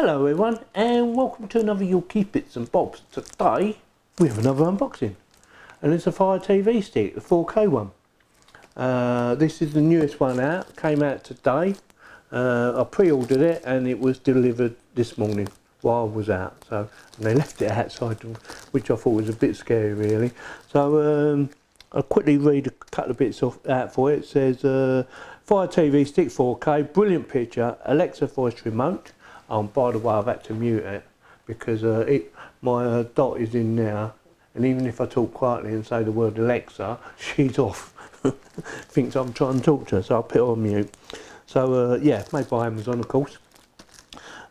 Hello everyone and welcome to another Yorkies Bits and Bobs. Today we have another unboxing and it's a Fire TV stick, the 4K one. This is the newest one out, came out today. I pre-ordered it and it was delivered this morning while I was out. So and they left it outside, which I thought was a bit scary really. So I'll quickly read a couple of bits out for it. It says Fire TV stick 4K, brilliant picture, Alexa voice remote. By the way, I've had to mute it because my dot is in now, and even if I talk quietly and say the word Alexa, she's off. Thinks I'm trying to talk to her, so I'll put it on mute. So yeah, made by Amazon of course.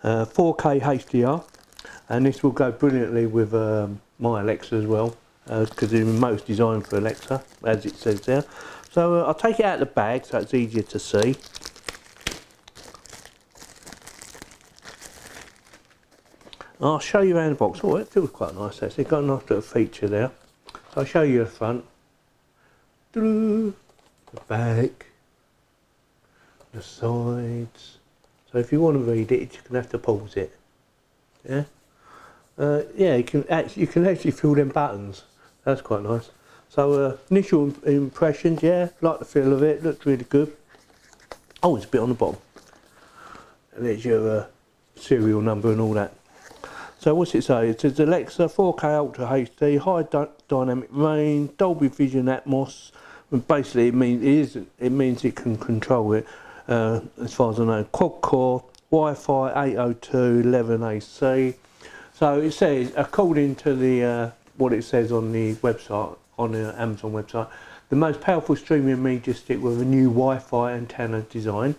4K HDR, and this will go brilliantly with my Alexa as well, because the remote's designed for Alexa, as it says there. So I'll take it out of the bag so it's easier to see. I'll show you around the box. Oh, it feels quite nice actually. Got a nice little feature there. So I'll show you the front, the back, the sides. So if you want to read it, you're gonna have to pause it. Yeah, yeah. You can actually feel them buttons. That's quite nice. So initial impressions, yeah, like the feel of it. Looks really good. Oh, it's a bit on the bottom. And there's your serial number and all that. So what's it say? It says Alexa 4K Ultra HD, high dynamic range, Dolby Vision Atmos. And basically it means it can control it. As far as I know, quad core, Wi-Fi 802.11ac. So it says, according to the what it says on the website, on the Amazon website, the most powerful streaming media stick with a new Wi-Fi antenna design,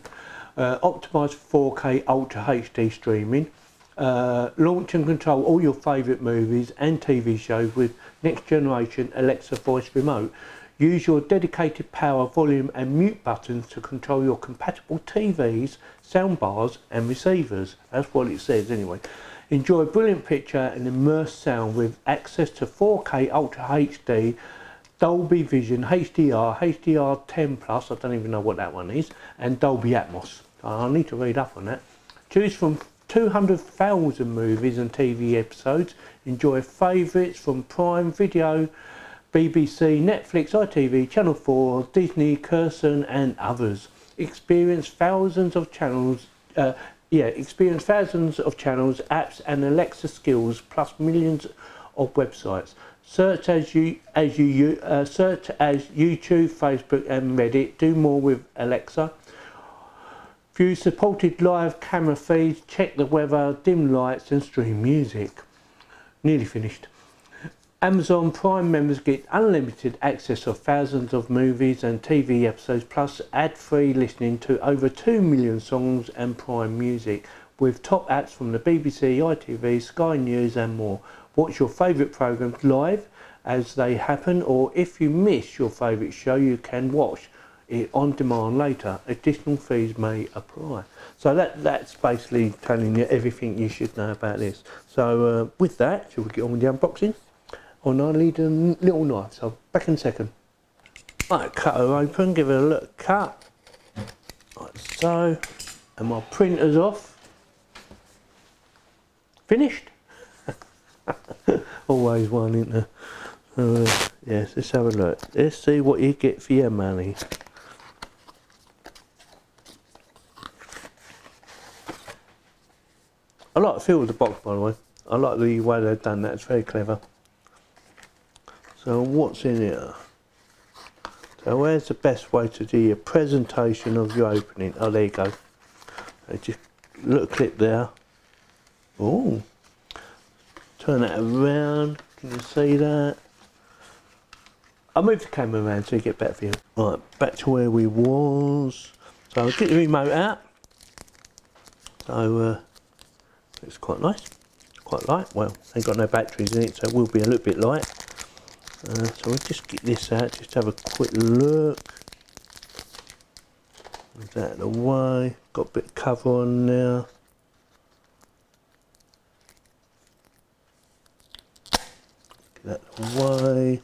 optimised for 4K Ultra HD streaming. Launch and control all your favourite movies and TV shows with next generation Alexa voice remote. Use your dedicated power, volume and mute buttons to control your compatible TVs, soundbars and receivers. That's what it says anyway. Enjoy brilliant picture and immersed sound with access to 4K Ultra HD, Dolby Vision, HDR, HDR10+, I don't even know what that one is, and Dolby Atmos. I need to read up on that. Choose from 200,000 movies and TV episodes. Enjoy favourites from Prime Video, BBC, Netflix, ITV, Channel 4, Disney, Curzon and others. Experience thousands of channels, apps and Alexa skills plus millions of websites. Search as YouTube, Facebook and Reddit. Do more with Alexa. View supported live camera feeds, check the weather, dim lights and stream music. Nearly finished. Amazon Prime members get unlimited access to thousands of movies and TV episodes plus ad-free listening to over 2 million songs and Prime music with top apps from the BBC, ITV, Sky News and more. Watch your favourite programmes live as they happen, or if you miss your favourite show you can watch it on demand later. Additional fees may apply. So that's basically telling you everything you should know about this. So with that, shall we get on with the unboxing? Oh no, I need a little knife, so back in a second. Right, cut her open, give her a look cut. Like so. And my printer's off. Finished? Always one, isn't there? So, yes, let's have a look. Let's see what you get for your money. I like the feel of the box, by the way. I like the way they've done that, it's very clever. So what's in here? So where's the best way to do your presentation of your opening? Oh, there you go. So just little clip there. Oh, turn that around. Can you see that? I'll move the camera around so you get better view. Right, back to where we was. So I'll get the remote out. So it's quite nice, quite light. Well, ain't got no batteries in it, so it will be a little bit light. So we'll just get this out, just have a quick look. Move that out of the way. Got a bit of cover on now. Get that out of the way.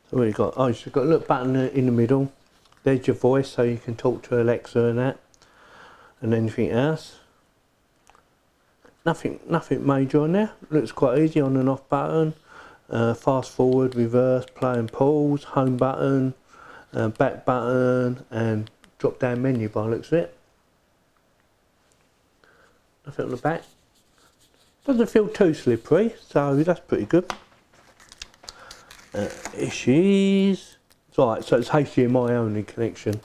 So what you got? Oh, you've got a little button in the middle. There's your voice, so you can talk to Alexa and that, and anything else. nothing major on there. Looks quite easy, on and off button, fast forward, reverse, play and pause, home button, back button, and drop down menu by the looks of it. Nothing on the back. Doesn't feel too slippery, so that's pretty good. Here she is. Right, so it's HDMI only connection.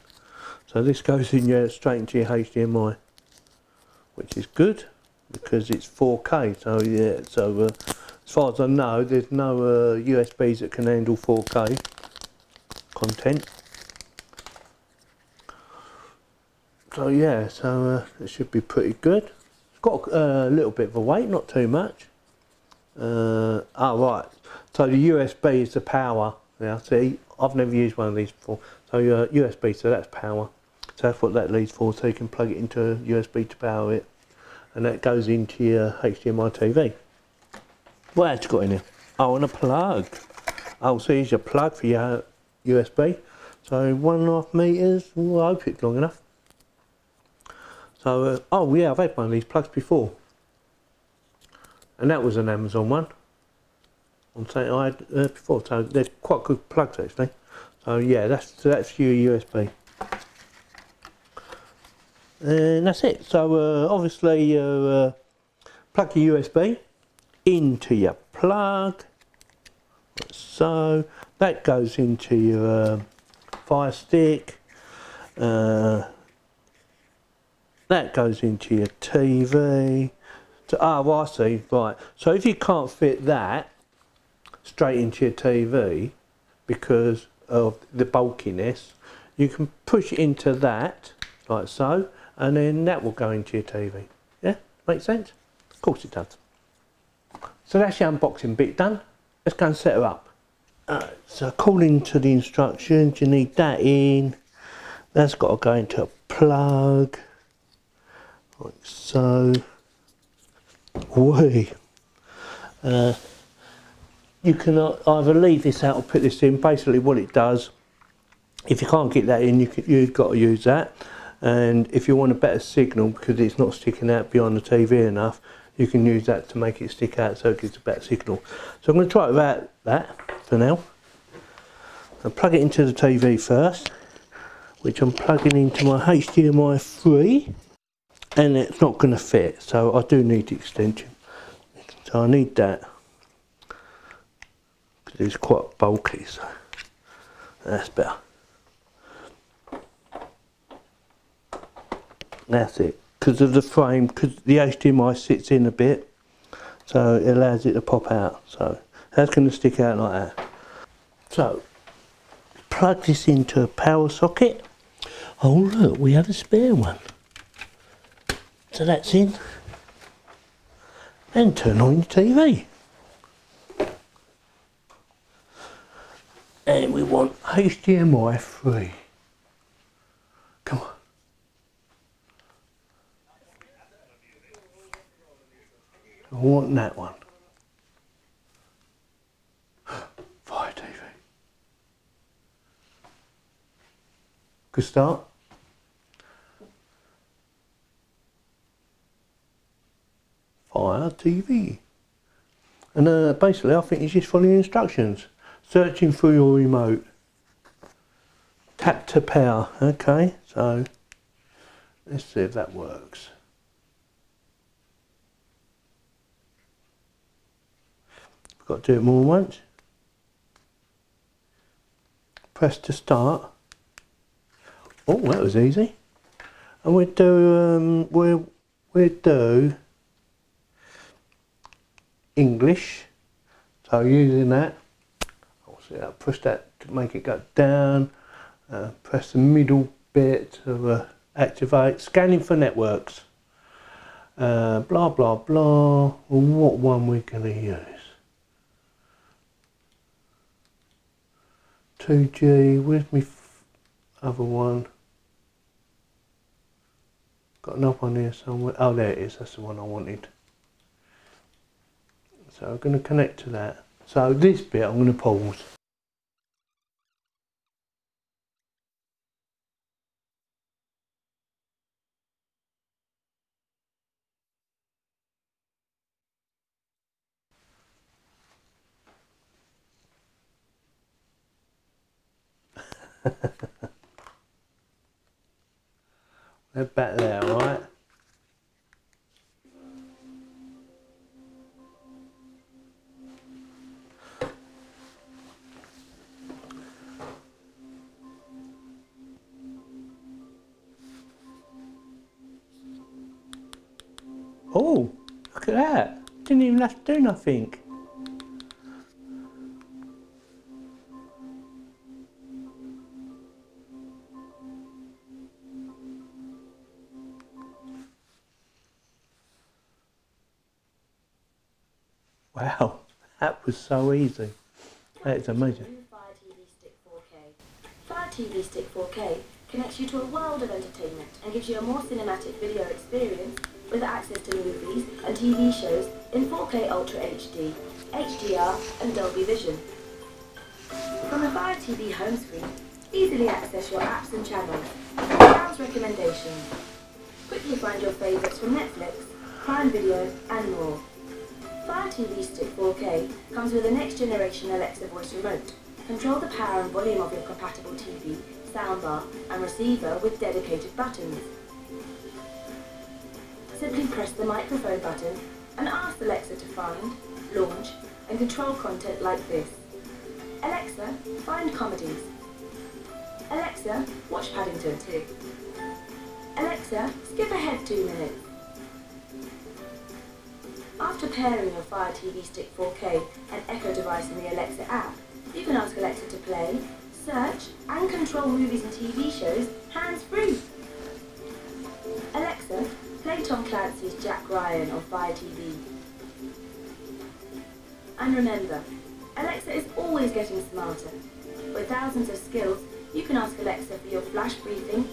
So this goes in straight into your HDMI, which is good because it's 4K. So yeah, so as far as I know, there's no USBs that can handle 4K content. So yeah, so it should be pretty good. It's got a little bit of a weight, not too much. Oh right, so the USB is the power. Yeah, see, I've never used one of these before. So USB, so that's power. So that's what that leads for. So you can plug it into USB to power it, and that goes into your HDMI TV. What else you got in here? Oh, and a plug. Oh, so here's your plug for your USB. So 1.5 meters. Ooh, I hope it's long enough. So oh yeah, I've had one of these plugs before, and that was an Amazon one. I'm saying I had before, so they're quite good plugs actually. So yeah, that's your USB, and that's it. So obviously you plug your USB into your plug, like so. That goes into your Fire Stick. That goes into your TV. So, well, I see. Right. So if you can't fit that straight into your TV because of the bulkiness, you can push it into that like so, and then that will go into your TV. Yeah, makes sense? Of course it does. So that's your unboxing bit done. Let's go and set her up. So according to the instructions, you need that in. That's got to go into a plug like so. Whee. You can either leave this out or put this in. Basically what it does, if you can't get that in, you've got to use that. And if you want a better signal, because it's not sticking out beyond the TV enough, you can use that to make it stick out so it gives a better signal. So I'm going to try it without that for now. I'll plug it into the TV first, which I'm plugging into my HDMI 3, and it's not going to fit, so I do need the extension. So I need that. It's quite bulky, so that's better. That's it. Because of the frame, because the HDMI sits in a bit, so it allows it to pop out. So that's going to stick out like that. So plug this into a power socket. Oh look, we have a spare one. So that's in. And turn on your TV. And we want HDMI 3. Come on. I want that one. Fire TV. Good start. Fire TV. And basically I think you just follow the instructions. Searching through your remote. Tap to power. Okay, so let's see if that works. We've got to do it more than once. Press to start. Oh, that was easy. And we'll do English. So using that. So I'll push that to make it go down, press the middle bit to activate, scanning for networks, blah blah blah. What one we're going to use? 2G, where's my other one? Got another one here somewhere. Oh, there it is, that's the one I wanted. So I'm going to connect to that. So this bit I'm going to pause. They're back there, alright? Oh, look at that. Didn't even have to do nothing. Wow, that was so easy. That's amazing. Fire TV Stick 4K. Fire TV Stick 4K connects you to a world of entertainment and gives you a more cinematic video experience with access to movies and TV shows in 4K Ultra HD, HDR and Dolby Vision. From the Fire TV home screen, easily access your apps and channels, browse recommendations, quickly find your favourites from Netflix, Prime Video and more. Fire TV Stick 4K comes with a next generation Alexa voice remote. Control the power and volume of your compatible TV, soundbar and receiver with dedicated buttons. Simply press the microphone button and ask Alexa to find, launch and control content like this. Alexa, find comedies. Alexa, watch Paddington 2. Alexa, skip ahead 2 minutes. After pairing your Fire TV Stick 4K and Echo device in the Alexa app, you can ask Alexa to play, search and control movies and TV shows hands-free. Alexa, play Tom Clancy's Jack Ryan on Fire TV. And remember, Alexa is always getting smarter. With thousands of skills, you can ask Alexa for your flash briefing,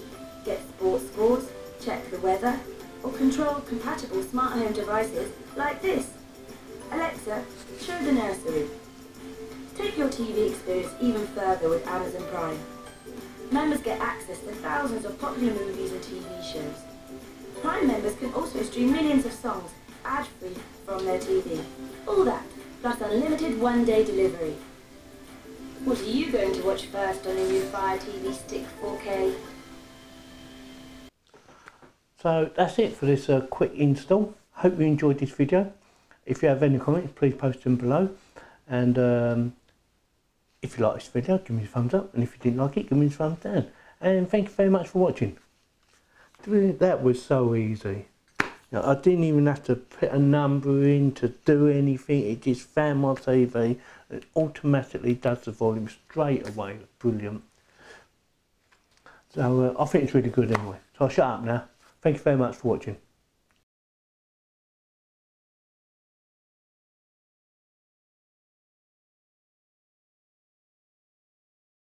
get sports scores, check the weather, or control compatible smart home devices like this. Alexa, show the nursery. Take your TV experience even further with Amazon Prime. Members get access to thousands of popular movies and TV shows. Prime members can also stream millions of songs ad-free from their TV. All that, plus unlimited one-day delivery. What are you going to watch first on your new Fire TV Stick 4K? So that's it for this quick install. Hope you enjoyed this video. If you have any comments, please post them below. And if you like this video, give me a thumbs up. And if you didn't like it, give me a thumbs down. And thank you very much for watching. That was so easy. Now, I didn't even have to put a number in to do anything. It just found my TV and automatically does the volume straight away. Brilliant. So I think it's really good anyway. So I'll shut up now. Thank you very much for watching.